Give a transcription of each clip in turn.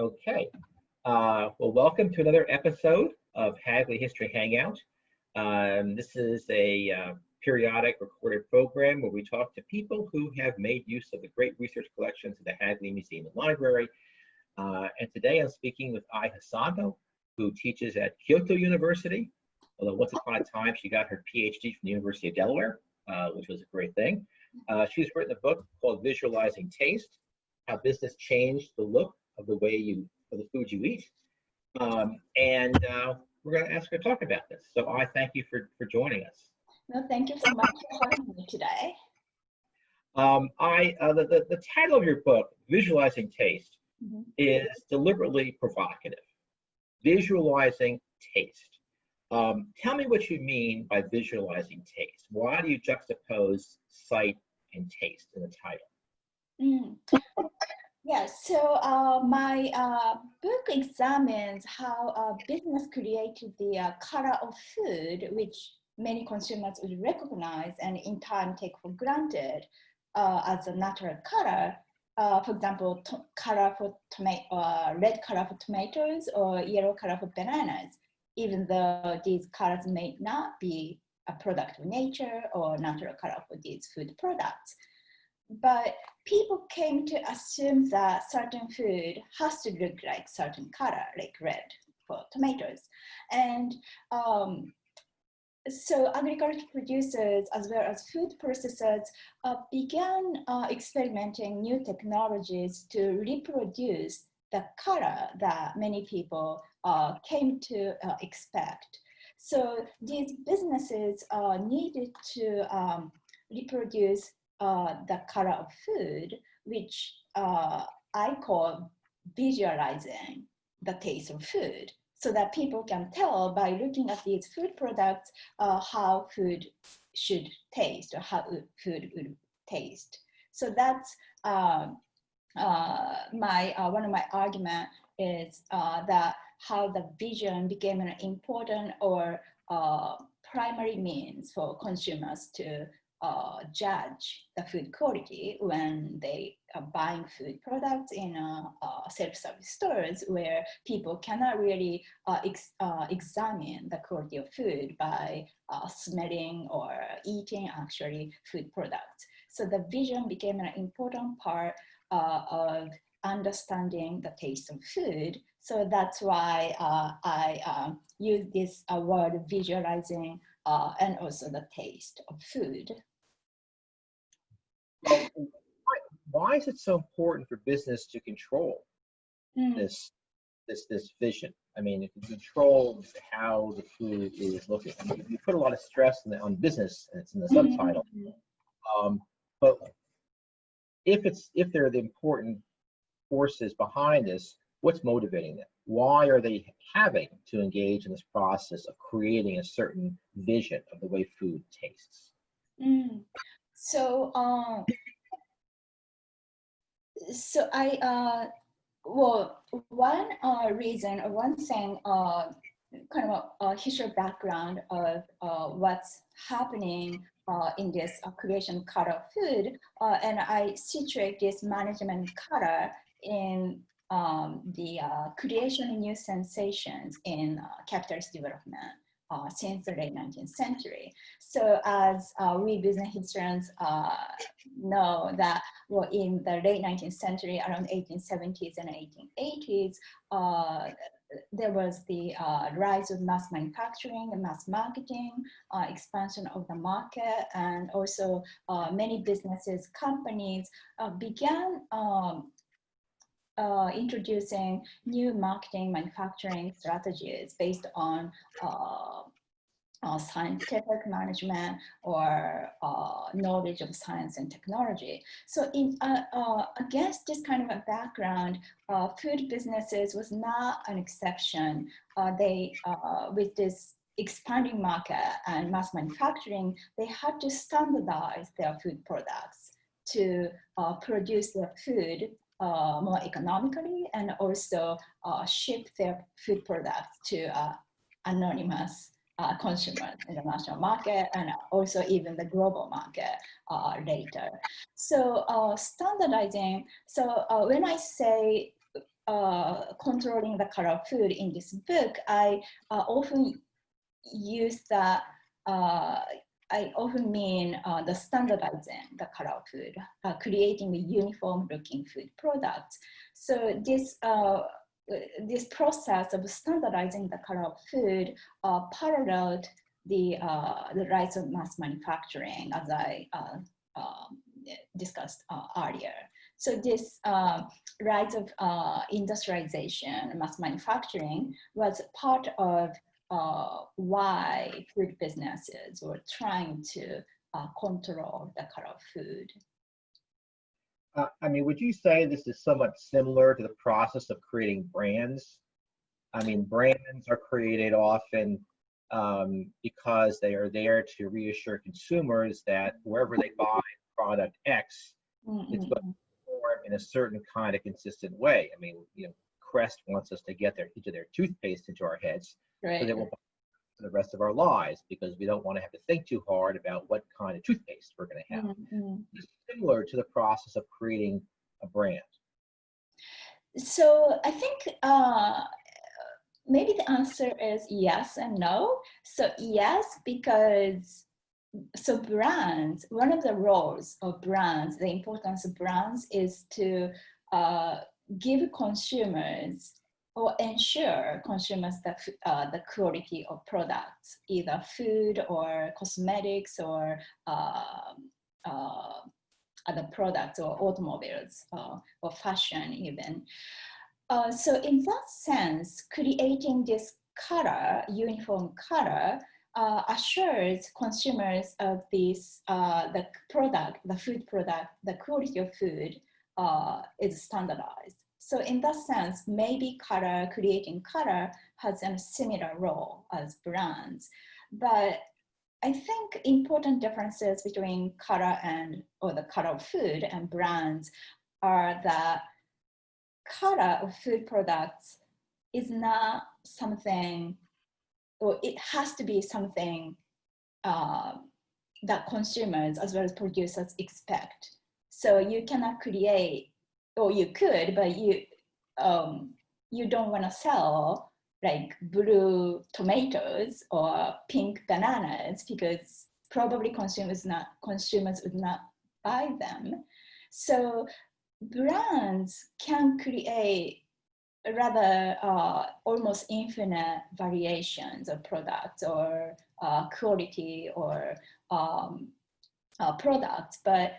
Okay. Well, welcome to another episode of Hagley History Hangout. This is a periodic recorded program where we talk to people who have made use of the great research collections of the Hagley Museum and Library. And today I'm speaking with Ai Hisano, who teaches at Kyoto University, although once upon a time she got her PhD from the University of Delaware, which was a great thing. She's written a book called Visualizing Taste, How Business Changed the Look of the the food you eat. We're going to ask her to talk about this. So I thank you for joining us. No, thank you so much for having me today. The title of your book, Visualizing Taste, is deliberately provocative. Visualizing taste. Tell me what you mean by visualizing taste. Why do you juxtapose sight and taste in the title? Yes, so my book examines how business created the color of food, which many consumers would recognize and in time take for granted as a natural color. For example, red color for tomatoes or yellow color for bananas, even though these colors may not be a product of nature or natural color for these food products. But people came to assume that certain food has to look like certain color, like red for tomatoes. And so agricultural producers as well as food processors began experimenting new technologies to reproduce the color that many people came to expect. So these businesses needed to reproduce the color of food, which I call visualizing the taste of food, so that people can tell by looking at these food products how food should taste or how food would taste. So that's one of my argument is that how the vision became an important or primary means for consumers to judge the food quality when they are buying food products in self-service stores, where people cannot really examine the quality of food by smelling or eating actually food products. So the vision became an important part of understanding the taste of food. So that's why I use this word visualizing and also the taste of food. Why is it so important for business to control this vision? I mean, if you control how the food is looking, I mean, you put a lot of stress on business, and it's in the subtitle. But if they're the important forces behind this, what's motivating them? Why are they having to engage in this process of creating a certain vision of the way food tastes? So well, one reason or one thing, kind of a history background of what's happening in this creation color of food, and I situate this management color in the creation of new sensations in capitalist development since the late 19th century. So as we business historians know that, well, in the late 19th century, around 1870s and 1880s, there was the rise of mass manufacturing and mass marketing, expansion of the market, and also many businesses, companies began introducing new marketing, manufacturing strategies based on scientific management or knowledge of science and technology. So against this kind of a background, food businesses was not an exception. With this expanding market and mass manufacturing, they had to standardize their food products to produce their food more economically, and also ship their food products to anonymous consumers in the national market and also even the global market later. So standardizing, so when I say controlling the color of food in this book, I often use the I often mean the standardizing the color of food, creating a uniform looking food product. So this process of standardizing the color of food paralleled the rise of mass manufacturing, as I discussed earlier. So this rise of industrialization, mass manufacturing was part of why food businesses were trying to control the color of food. I mean, would you say this is somewhat similar to the process of creating brands? I mean, brands are created often because they are there to reassure consumers that wherever they buy product X, it's going to perform in a certain kind of consistent way. I mean, you know, Crest wants us to get into their toothpaste into our heads, right, so they will buy for the rest of our lives, because we don't want to have to think too hard about what kind of toothpaste we're going to have. It's similar to the process of creating a brand. So I think maybe the answer is yes and no. So yes, because so brands, one of the roles of brands, the importance of brands is to give consumers or ensure consumers the quality of products, either food or cosmetics or other products or automobiles or fashion even. So in that sense, creating this color, uniform color, assures consumers of this, the product, the food product, the quality of food is standardized. So in that sense, maybe color, creating color has a similar role as brands. But I think important differences between color or the color of food and brands are that color of food products is not something, or it has to be something that consumers as well as producers expect. So you cannot create, or you could, but you don't want to sell like blue tomatoes or pink bananas because probably consumers would not buy them. So brands can create rather almost infinite variations of products or quality or products, but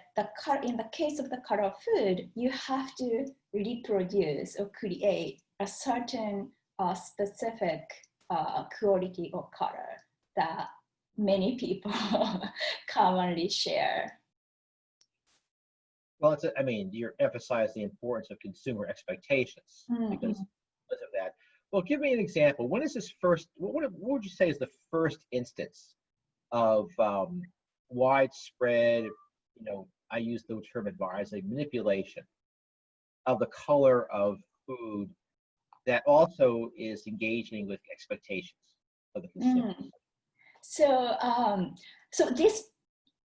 in the case of the color of food, you have to reproduce or create a certain specific quality or color that many people commonly share. Well, I mean, you emphasize the importance of consumer expectations because of that. Well, give me an example. When is this first, what would you say is the first instance of widespread, you know, I use the term advisedly, manipulation of the color of food that also is engaging with expectations of the consumer? So, so this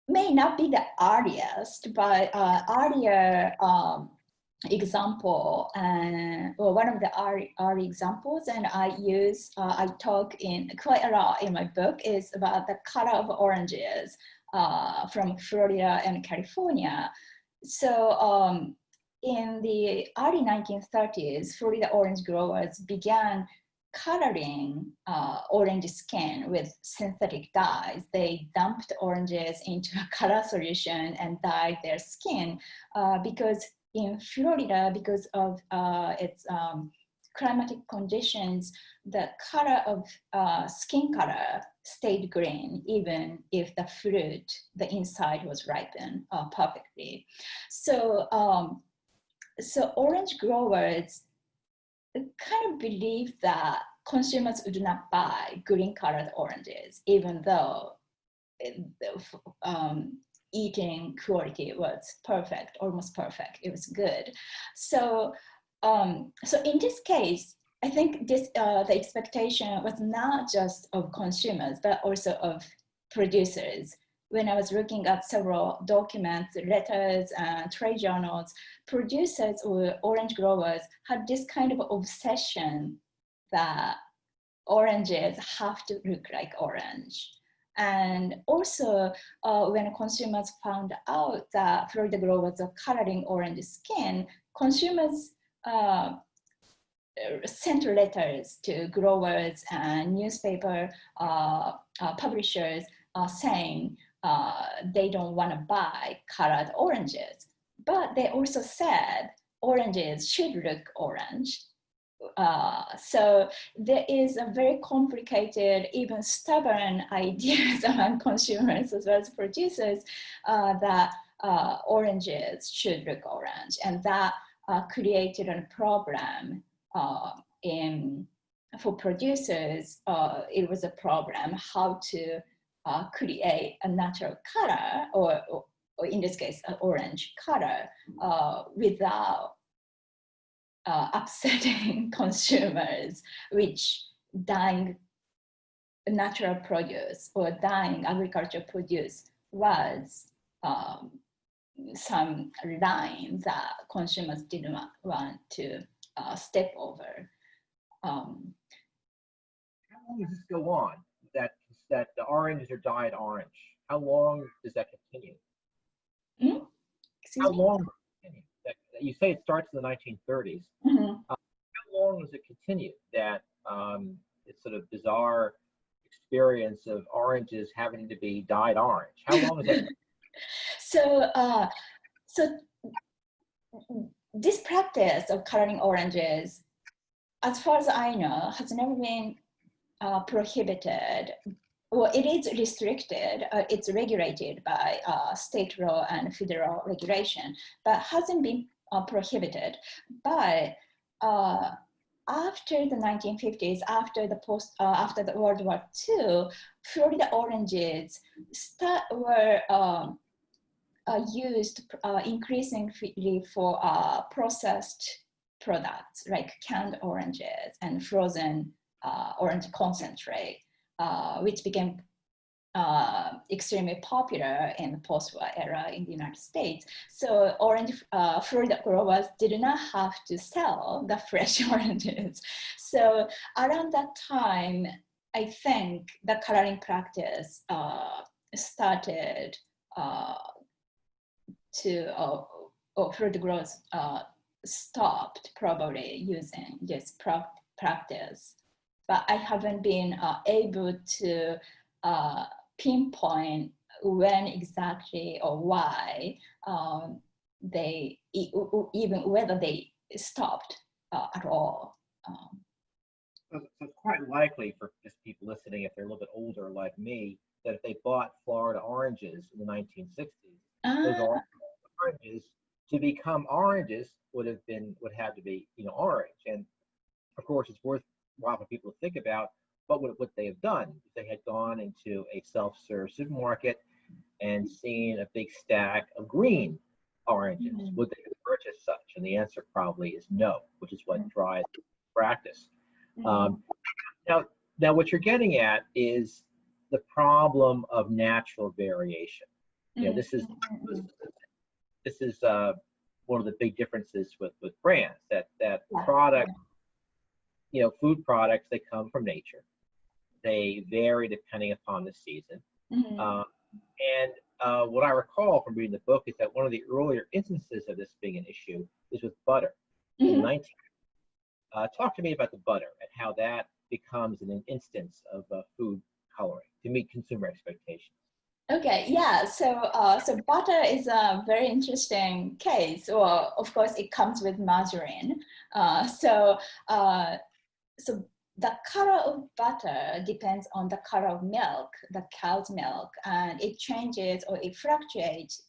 may not be the earliest, but earlier example, or one of the early examples, and I talk in quite a lot in my book, is about the color of oranges from Florida and California. So in the early 1930s, Florida orange growers began coloring orange skin with synthetic dyes. They dumped oranges into a color solution and dyed their skin because in Florida, because of its climatic conditions, the color of skin color stayed green even if the fruit, the inside was ripened perfectly. So, so orange growers kind of believe that consumers would not buy green colored oranges, even though eating quality was perfect, almost perfect. It was good. So, so in this case, I think this the expectation was not just of consumers, but also of producers when I was looking at several documents, letters, and trade journals, producers or orange growers had this kind of obsession that oranges have to look like orange. And also, when consumers found out that Florida growers are coloring orange skin, consumers sent letters to growers and newspaper publishers saying they don't want to buy colored oranges. But they also said oranges should look orange. So there is a very complicated, even stubborn ideas among consumers as well as producers that oranges should look orange, and that created a problem for producers. It was a problem how to create a natural color, or in this case, an orange color, without upsetting consumers, which dyeing natural produce or dyeing agricultural produce was some line that consumers didn't want to step over. How long does this go on? That the oranges are dyed orange. How long does that continue? Excuse How me? long? You say it starts in the 1930s. Mm-hmm. How long does it continue? That it's sort of bizarre experience of oranges having to be dyed orange. How long is that? So this practice of coloring oranges, as far as I know, has never been prohibited. Well, it is restricted, it's regulated by state law and federal regulation, but hasn't been prohibited. But after the 1950s, after the World War II, Florida oranges were used increasingly for processed products like canned oranges and frozen orange concentrate, which became extremely popular in the post-war era in the United States. So Florida growers did not have to sell the fresh oranges. So around that time, I think the coloring practice started Florida growers stopped probably using this practice. But I haven't been able to pinpoint when exactly or why even whether they stopped at all. So it's quite likely for just people listening, if they're a little bit older like me, that if they bought Florida oranges in the 1960s, those oranges to become oranges would have to be orange. And of course, it's worthwhile for people to think about what would they have done if they had gone into a self-serve supermarket and seen a big stack of green oranges. Mm-hmm. Would they have purchased such? And the answer probably is no, which is what drives practice. Mm-hmm. Now, what you're getting at is the problem of natural variation. Mm-hmm. This is one of the big differences with brands, that product, food products, they come from nature. They vary depending upon the season. Mm-hmm. And what I recall from reading the book is that one of the earlier instances of this being an issue is with butter. Mm-hmm. In the 19th. Talk to me about the butter and how that becomes an instance of food coloring to meet consumer expectations. Okay, yeah, so butter is a very interesting case. Well, of course, it comes with margarine. So the color of butter depends on the color of milk, the cow's milk, and it changes or it fluctuates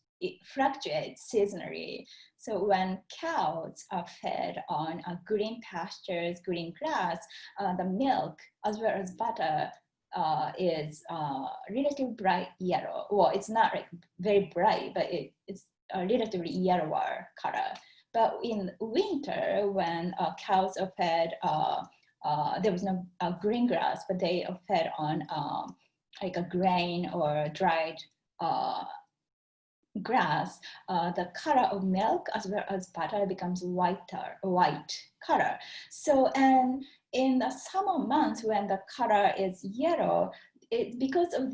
seasonally. So when cows are fed on green pastures, green grass, the milk as well as butter is relatively bright yellow. Well, it's not like very bright, but it's a relatively yellower color. But in winter, when cows are fed, there was no green grass, but they are fed on like a grain or dried grass, the color of milk as well as butter becomes white color. So, and in the summer months when the color is yellow, because of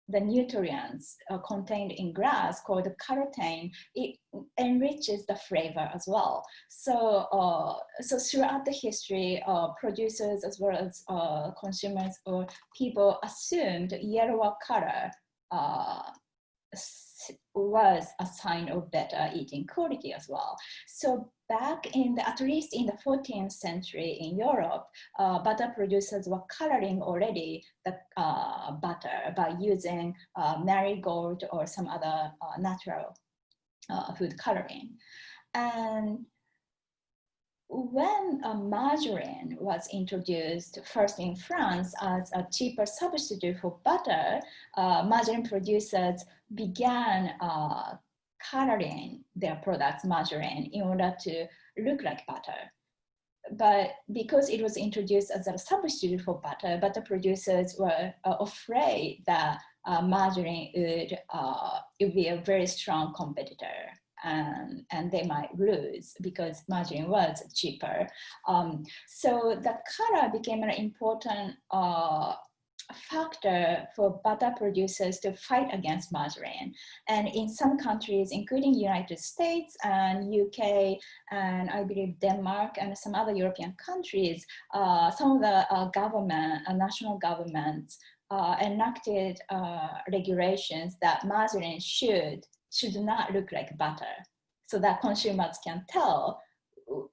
the nutrients contained in grass called carotene, it enriches the flavor as well. So, so throughout the history, producers as well as consumers or people assumed yellower color was a sign of better eating quality as well. So back in at least in the 14th century in Europe, butter producers were coloring already the butter by using marigold or some other natural food coloring. And when margarine was introduced first in France as a cheaper substitute for butter, margarine producers began coloring their products margarine in order to look like butter. But because it was introduced as a substitute for butter, butter producers were afraid that margarine would be a very strong competitor. And they might lose because margarine was cheaper. So the color became an important factor for butter producers to fight against margarine. And in some countries, including United States and UK, and I believe Denmark and some other European countries, some of the national governments enacted regulations that margarine should not look like butter, so that consumers can tell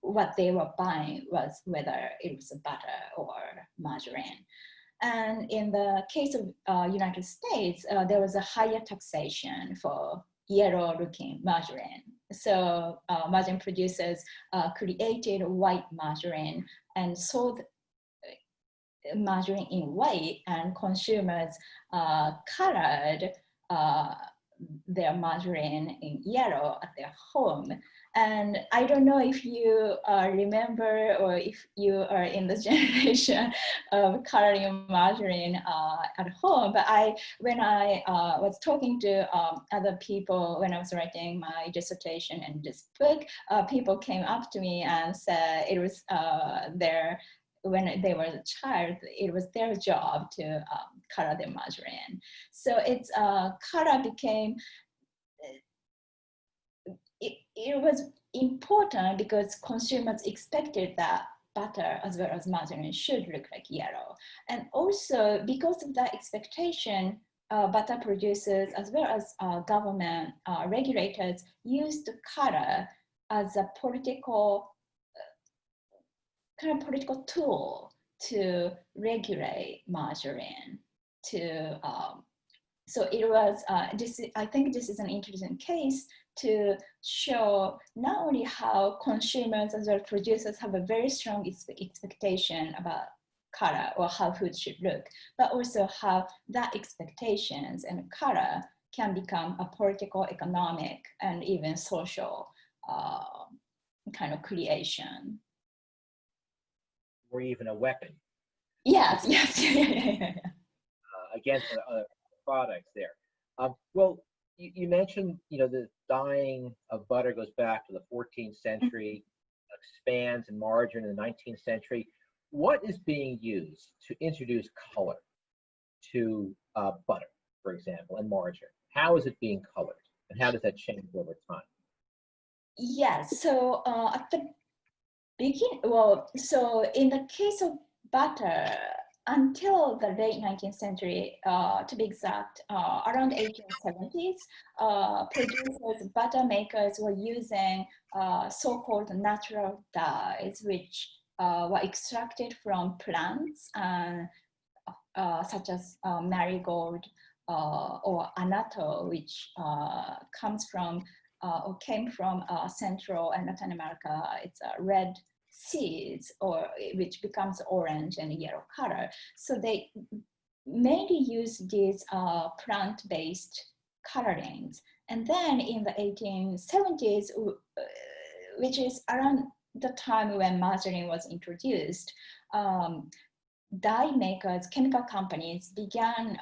what they were buying was whether it was butter or margarine. And in the case of United States, there was a higher taxation for yellow-looking margarine. So margarine producers created white margarine and sold margarine in white, and consumers colored their margarine in yellow at their home. And I don't know if you remember or if you are in the generation of coloring margarine at home, but when I was talking to other people when I was writing my dissertation and this book, people came up to me and said it was when they were a child, it was their job to color their margarine. So it's color became, it was important because consumers expected that butter as well as margarine should look like yellow. And also because of that expectation, butter producers as well as government regulators used color as a political tool to regulate margarine. So it was, I think this is an interesting case to show not only how consumers as well as producers have a very strong expectation about color or how food should look, but also how that expectations and color can become a political, economic, and even social kind of creation. Or even a weapon. Yes. Against products there. Well, you mentioned, the dyeing of butter goes back to the 14th century, expands in margarine in the 19th century. What is being used to introduce color to butter, for example, and margarine? How is it being colored, and how does that change over time? Yes, so at the beginning, so in the case of butter, until the late 19th century, to be exact, around 1870s, producers, butter makers were using so-called natural dyes, which were extracted from plants, such as marigold or annatto, which comes from or came from Central and Latin America. It's red seeds, or which becomes orange and yellow color. So they mainly use these plant-based colorings. And then in the 1870s, which is around the time when margarine was introduced, dye makers, chemical companies began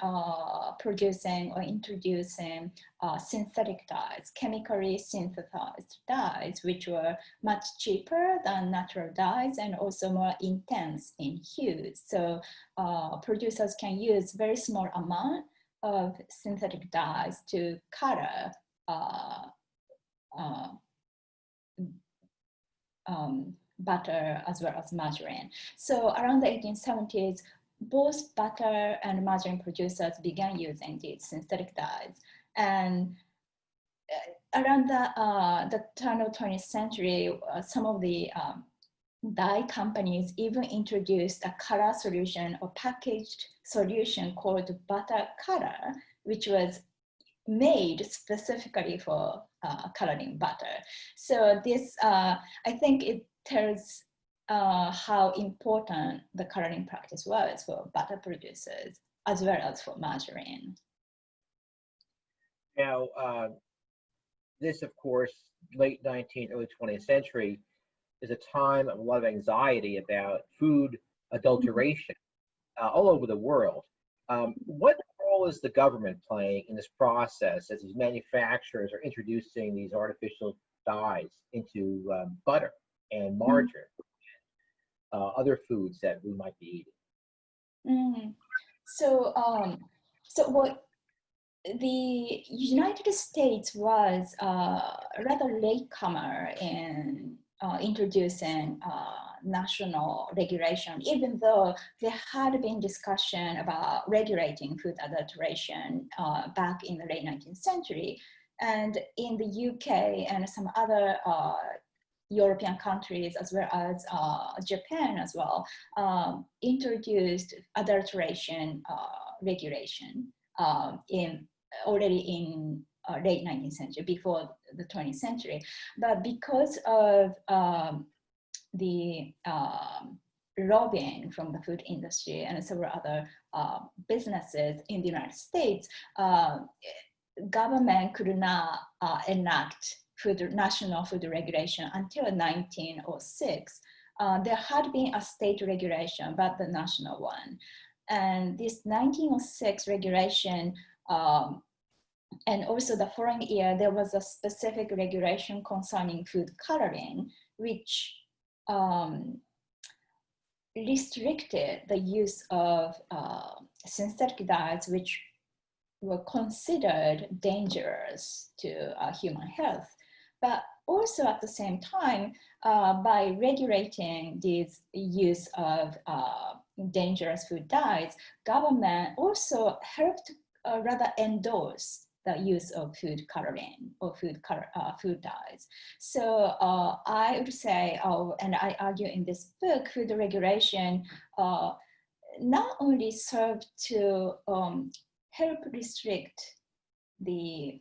producing or introducing synthetic dyes, chemically synthesized dyes, which were much cheaper than natural dyes and also more intense in hues. So producers can use very small amount of synthetic dyes to color butter as well as margarine. So around the 1870s, both butter and margarine producers began using these synthetic dyes. And around the turn of 20th century, some of the dye companies even introduced a color solution or packaged solution called butter color, which was made specifically for coloring butter. So this, I think it tells how important the coloring practice was for butter producers as well as for margarine. Now, this, of course, late 19th, early 20th century is a time of a lot of anxiety about food adulteration all over the world. What role is the government playing in this process as these manufacturers are introducing these artificial dyes into butter and margarine, other foods that we might be eating? So what the United States was a rather latecomer in introducing national regulation, even though there had been discussion about regulating food adulteration back in the late 19th century. And in the UK and some other European countries, as well as Japan as well, introduced adulteration regulation already in late 19th century, before the 20th century. But because of the lobbying from the food industry and several other businesses in the United States, government could not enact national food regulation until 1906. There had been a state regulation, but the national one. And this 1906 regulation, and also the following year, there was a specific regulation concerning food coloring, which restricted the use of synthetic dyes, which were considered dangerous to human health. But also at the same time, by regulating this use of dangerous food dyes, government also helped rather endorse the use of food coloring or food dyes. So I would say, and I argue in this book, food regulation not only served to help restrict the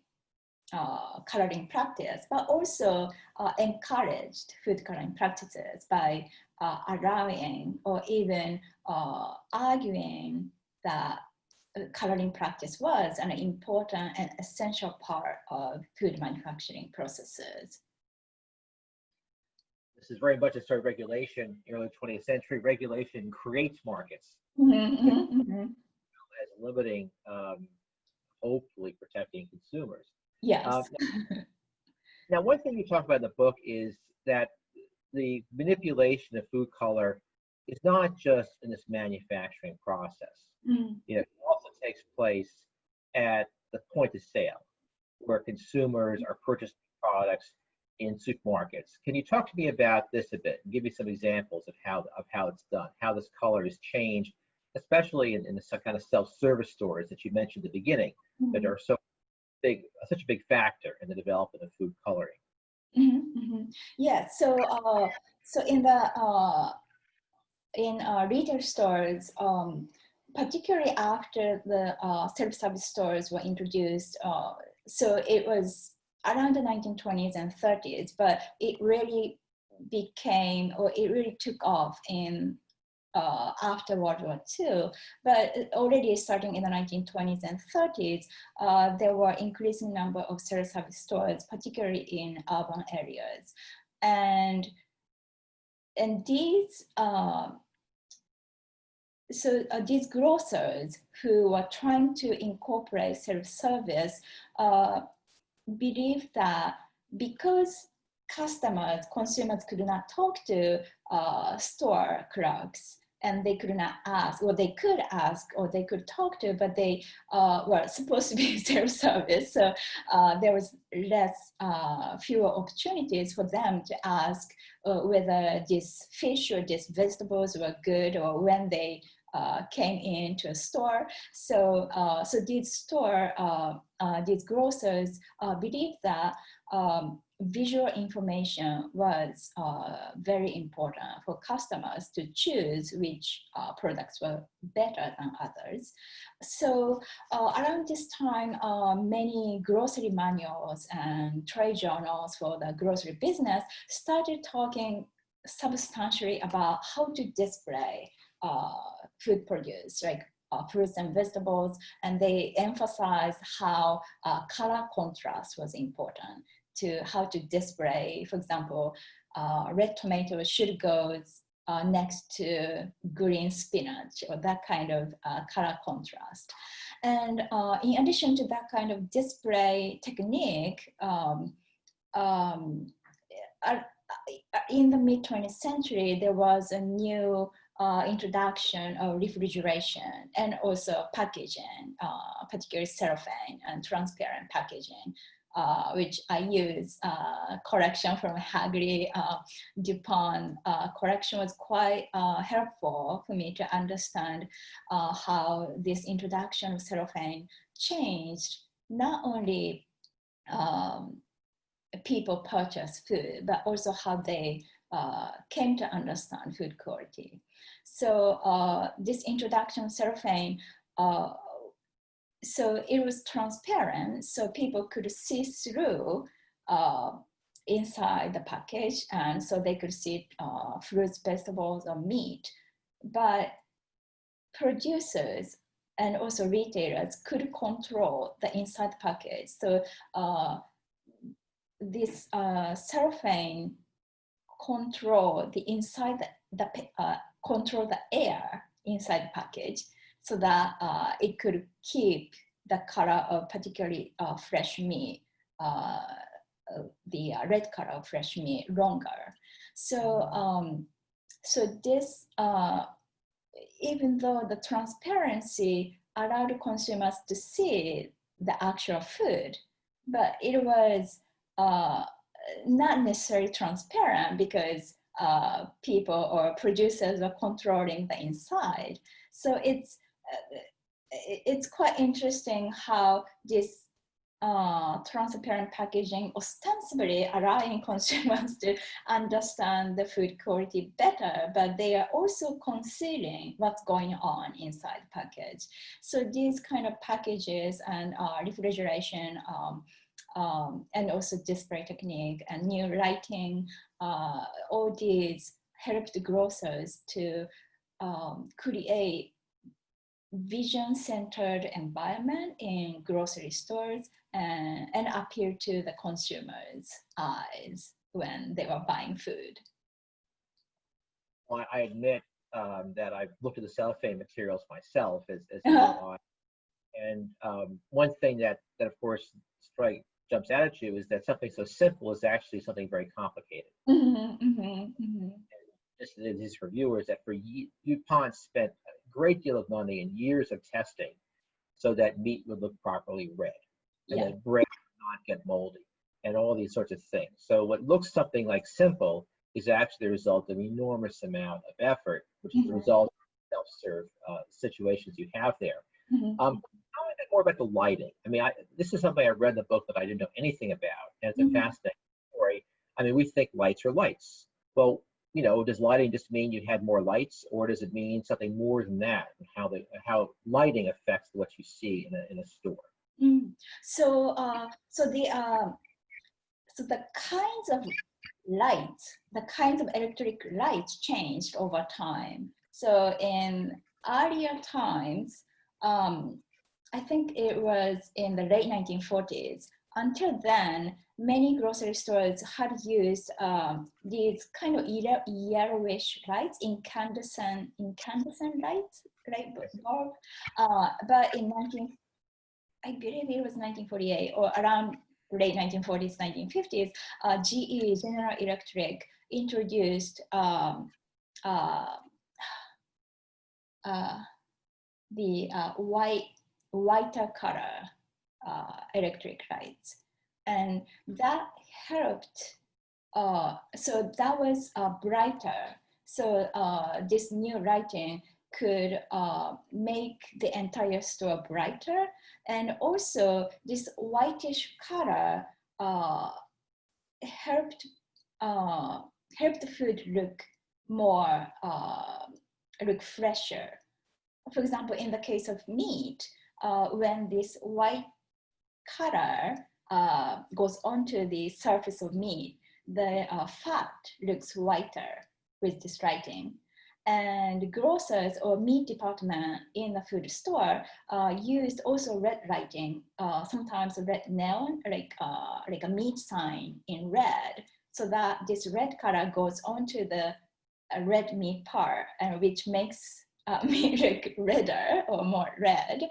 coloring practice, but also encouraged food coloring practices by allowing or even arguing that coloring practice was an important and essential part of food manufacturing processes. This is very much a sort of regulation, early 20th century. Regulation creates markets, as limiting, hopefully protecting consumers. Yes. Now, one thing you talk about in the book is that the manipulation of food color is not just in this manufacturing process. It also takes place at the point of sale, where consumers are purchasing products in supermarkets. Can you talk to me about this a bit and give me some examples of how it's done, how this color is changed, especially in the kind of self-service stores that you mentioned at the beginning, that are such a big factor in the development of food coloring? Yeah. So in the retail stores, particularly after the self-service stores were introduced, so it was around the 1920s and 30s, but it really became, or it really took off in after World War II. But already starting in the 1920s and 30s, there were increasing number of self-service stores, particularly in urban areas. And these these grocers who were trying to incorporate self-service believe that because consumers could not talk to store clerks, and they could not ask, or they could ask, or they could talk to, but they were supposed to be self-service. So there was fewer opportunities for them to ask whether this fish or these vegetables were good, or when they came into a store. So these grocers believe that visual information was very important for customers to choose which products were better than others. So around this time, many grocery manuals and trade journals for the grocery business started talking substantially about how to display food produce, like fruits and vegetables, and they emphasized how color contrast was important to how to display. For example, red tomatoes should go next to green spinach, or that kind of color contrast. And in addition to that kind of display technique, in the mid-20th century, there was a new introduction of refrigeration and also packaging, particularly cellophane and transparent packaging, which I use correction from Hagley, DuPont. Correction was quite helpful for me to understand how this introduction of cellophane changed not only people purchase food, but also how they came to understand food quality. So this introduction of cellophane, so it was transparent, so people could see through inside the package, and so they could see fruits, vegetables, or meat. But producers and also retailers could control the inside package. So this cellophane control the inside, control the air inside the package, so that it could keep the color of particularly fresh meat, the red color of fresh meat longer. So, so this, even though the transparency allowed consumers to see the actual food, but it was not necessarily transparent because people or producers are controlling the inside. So it's quite interesting how this transparent packaging ostensibly allowing consumers to understand the food quality better, but they are also concealing what's going on inside the package. So these kind of packages and refrigeration and also display technique and new lighting, all these helped the grocers to create vision-centered environment in grocery stores and appeal to the consumers' eyes when they were buying food. Well, I admit that I've looked at the cellophane materials myself as you know, and one thing that of course jumps out at you is that something so simple is actually something very complicated. Just as for viewers, that for DuPont spent a great deal of money and years of testing so that meat would look properly red, and that bread would not get moldy, and all these sorts of things. So what looks something like simple is actually the result of an enormous amount of effort, which is the result of self-serve situations you have there. Tell me a bit more about the lighting. I mean, this is something I read in the book that I didn't know anything about, and it's a fascinating story. I mean, we think lights are lights. Well, you know, does lighting just mean you had more lights, or does it mean something more than that? And how lighting affects what you see in a store? So the kinds of lights, the kinds of electric lights changed over time. So in earlier times, I think it was in the late 1940s, until then, many grocery stores had used these kind of yellowish lights, incandescent lights, light bulb. But in I believe it was 1948 or around late 1940s, 1950s, GE, General Electric, introduced the whiter color electric lights, and that helped. So that was brighter. So this new lighting could make the entire store brighter, and also this whitish color helped the food look more look fresher. For example, in the case of meat, when this white color goes onto the surface of meat, the fat looks whiter with this lighting. And grocers or meat department in the food store used also red lighting, sometimes red neon, like a meat sign in red, so that this red color goes onto the red meat part, and which makes meat look redder or more red.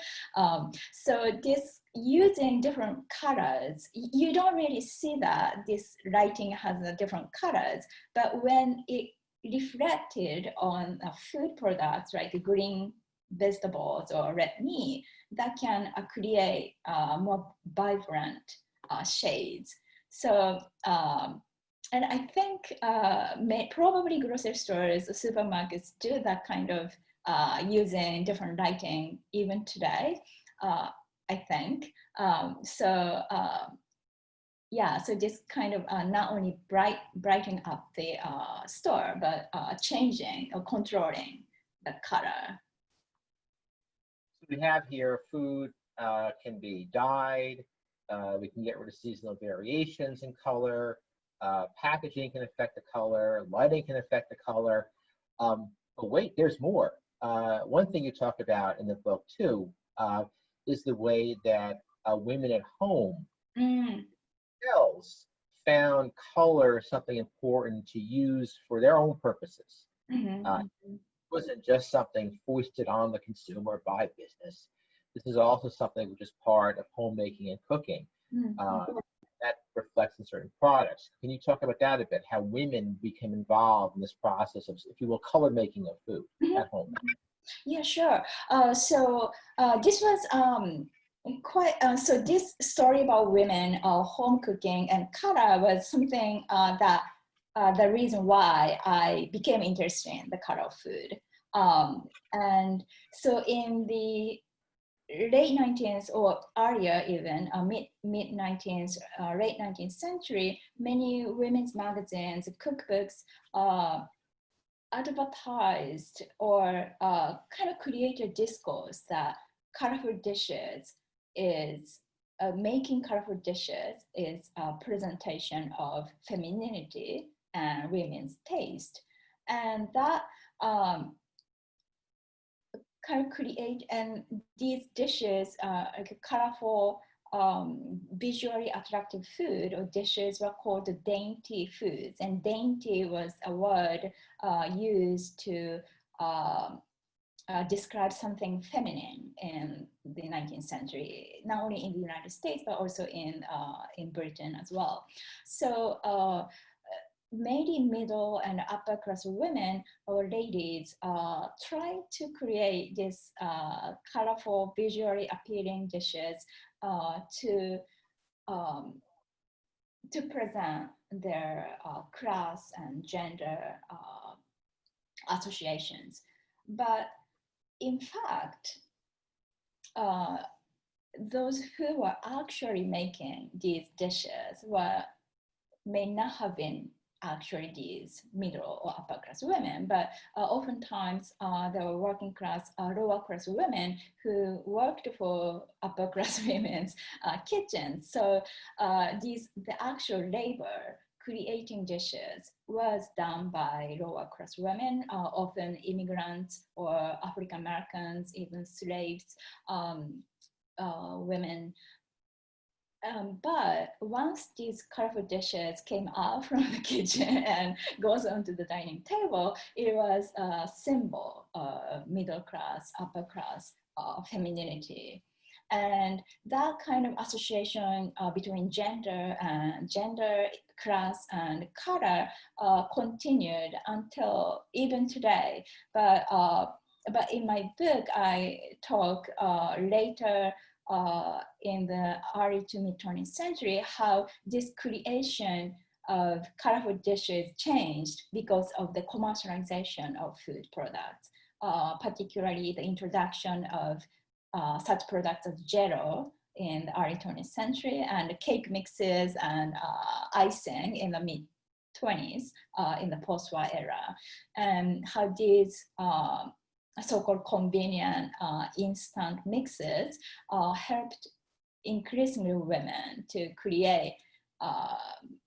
So this using different colors, you don't really see that this lighting has different colors, but when it reflected on food products like green vegetables or red meat, that can create more vibrant shades. So and I think probably grocery stores, supermarkets do that kind of using different lighting even today, I think. Yeah, so just kind of not only brightening up the store, but changing or controlling the color. So we have here food can be dyed. We can get rid of seasonal variations in color. Packaging can affect the color. Lighting can affect the color. But wait, there's more. One thing you talk about in the book too is the way that women at home themselves found color something important to use for their own purposes. It wasn't just something foisted on the consumer by business. This is also something which is part of homemaking and cooking. That reflects in certain products. Can you talk about that a bit? How women became involved in this process of, if you will, color making of food at home? Yeah, sure. So this was quite. So this story about women home cooking and color was something that the reason why I became interested in the color of food. And so in the late 19th or earlier even, mid 19th, late 19th century, many women's magazines, cookbooks advertised or kind of created discourse that colorful dishes is making colorful dishes is a presentation of femininity and women's taste, and that kind of create, and these dishes like colorful visually attractive food or dishes were called dainty foods, and dainty was a word used to describe something feminine in the 19th century, not only in the United States, but also in Britain as well. So mainly middle and upper class women or ladies try to create this colorful, visually appealing dishes to present their class and gender associations. But in fact, those who were actually making these dishes may not have been actually these middle or upper class women, but oftentimes there were working class, lower class women who worked for upper class women's kitchens. So the actual labor creating dishes was done by lower class women, often immigrants or African Americans, even slaves, women. But once these colorful dishes came out from the kitchen and goes onto the dining table, it was a symbol of middle class, upper class, femininity. And that kind of association between gender, class, and color continued until even today. But in my book, I talk later in the early to mid 20th century, how this creation of colorful dishes changed because of the commercialization of food products, particularly the introduction of such products as Jello in the early 20th century, and cake mixes and icing in the mid 20s in the post-war era, and how these so-called convenient instant mixes helped increasingly women to create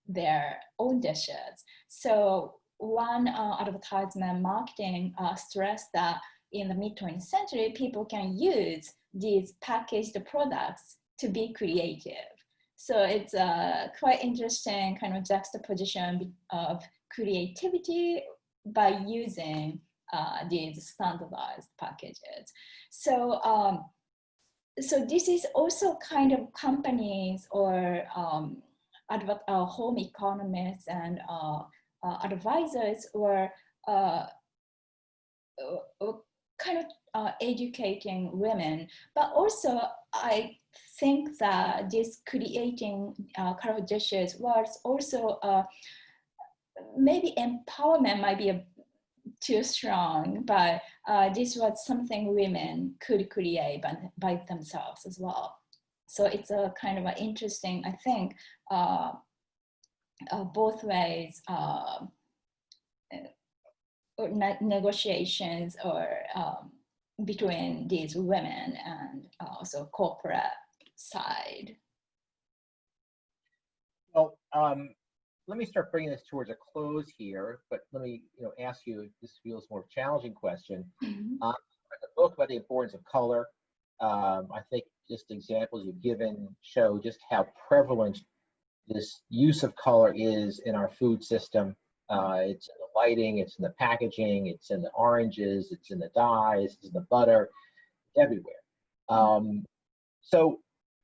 their own dishes. So one advertisement marketing stressed that in the mid 20th century, people can use these packaged products to be creative. So it's a quite interesting kind of juxtaposition of creativity by using these standardized packages. So, so this is also kind of companies or home economists and advisors were kind of educating women, but also I think that this creating colorful dishes was also maybe empowerment might be too strong, but this was something women could create by themselves as well. So it's a kind of an interesting, I think, both ways negotiations or between these women and also corporate side. Well, let me start bringing this towards a close here, but let me ask you, this feels more challenging question. Mm-hmm. The book about the importance of color, I think just examples you've given show just how prevalent this use of color is in our food system. It's in the lighting, it's in the packaging, it's in the oranges, it's in the dyes, it's in the butter, it's everywhere. So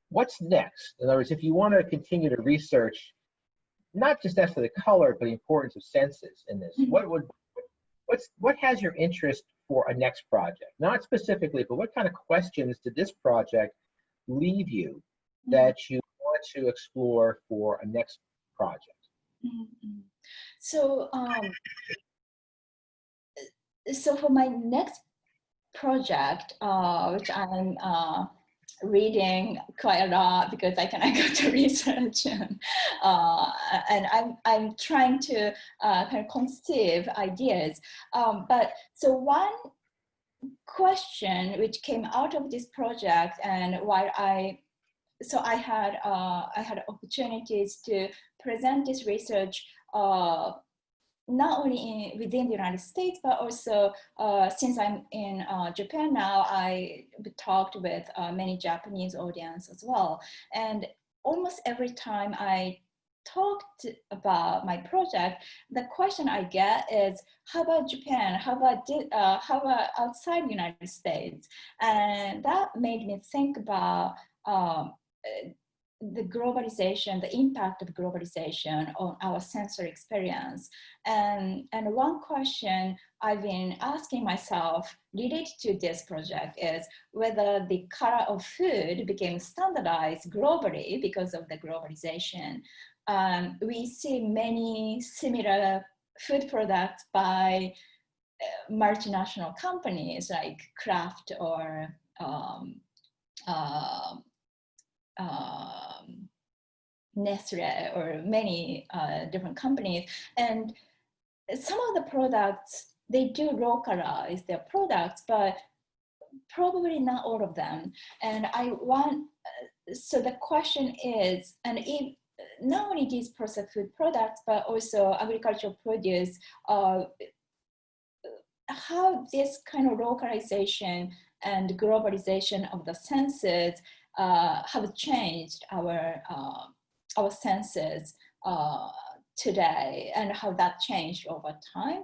what's next? In other words, if you want to continue to research, not just as to the color, but the importance of senses in this, what has your interest for a next project? Not specifically, but what kind of questions did this project leave you that you want to explore for a next project? Mm-hmm. So, so for my next project, which I'm reading quite a lot because I cannot go to research, and I'm trying to kind of conceive ideas. But so one question which came out of this project, and while I had opportunities to present this research not only within the United States, but also since I'm in Japan now, I talked with many Japanese audience as well. And almost every time I talked about my project, the question I get is, how about Japan? How about outside the United States? And that made me think about the globalization, the impact of globalization on our sensory experience. And one question I've been asking myself related to this project is whether the color of food became standardized globally because of the globalization. We see many similar food products by multinational companies like Kraft or Nestle or many different companies. And some of the products, they do localize their products, but probably not all of them. And so the question is, and if not only these processed food products, but also agricultural produce, how this kind of localization and globalization of the senses have changed our senses today, and how that changed over time.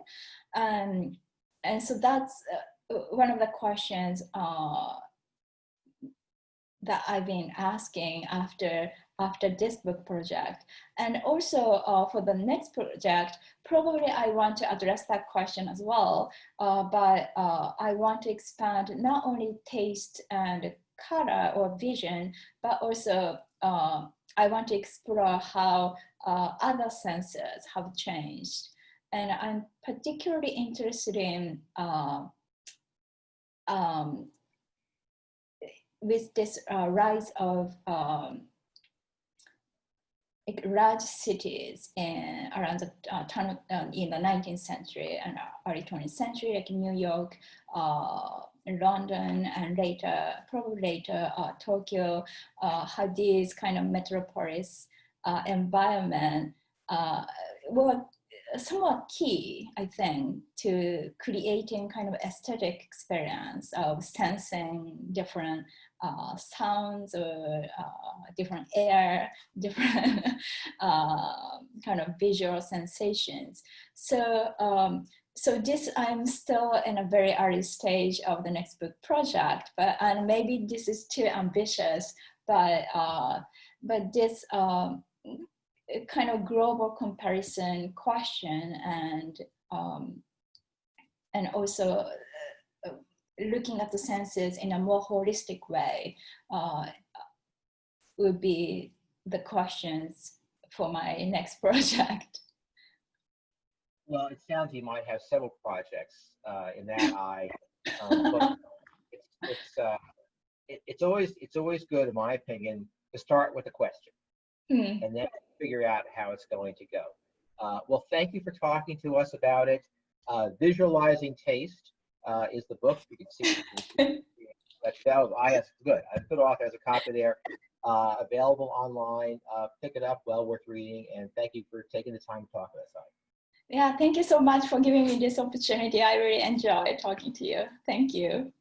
And so that's one of the questions that I've been asking after this book project. And also for the next project, probably I want to address that question as well, but I want to expand not only taste and color or vision, but also I want to explore how other senses have changed. And I'm particularly interested in with this rise of large cities around the turn in the 19th century and early 20th century, like New York, London, and later, probably later, Tokyo, had these kind of metropolis environment were somewhat key, I think, to creating kind of aesthetic experience of sensing different sounds or different air, different kind of visual sensations. So, so this, I'm still in a very early stage of the next book project, and maybe this is too ambitious, but this kind of global comparison question and also looking at the senses in a more holistic way would be the questions for my next project. Well, it sounds you might have several projects in that eye. But it's always good, in my opinion, to start with a question and then figure out how it's going to go. Well, thank you for talking to us about it. Visualizing Taste is the book. You can see that was good. I put it off as a copy there. Available online. Pick it up. Well worth reading. And thank you for taking the time to talk to us. Yeah, thank you so much for giving me this opportunity. I really enjoyed talking to you. Thank you.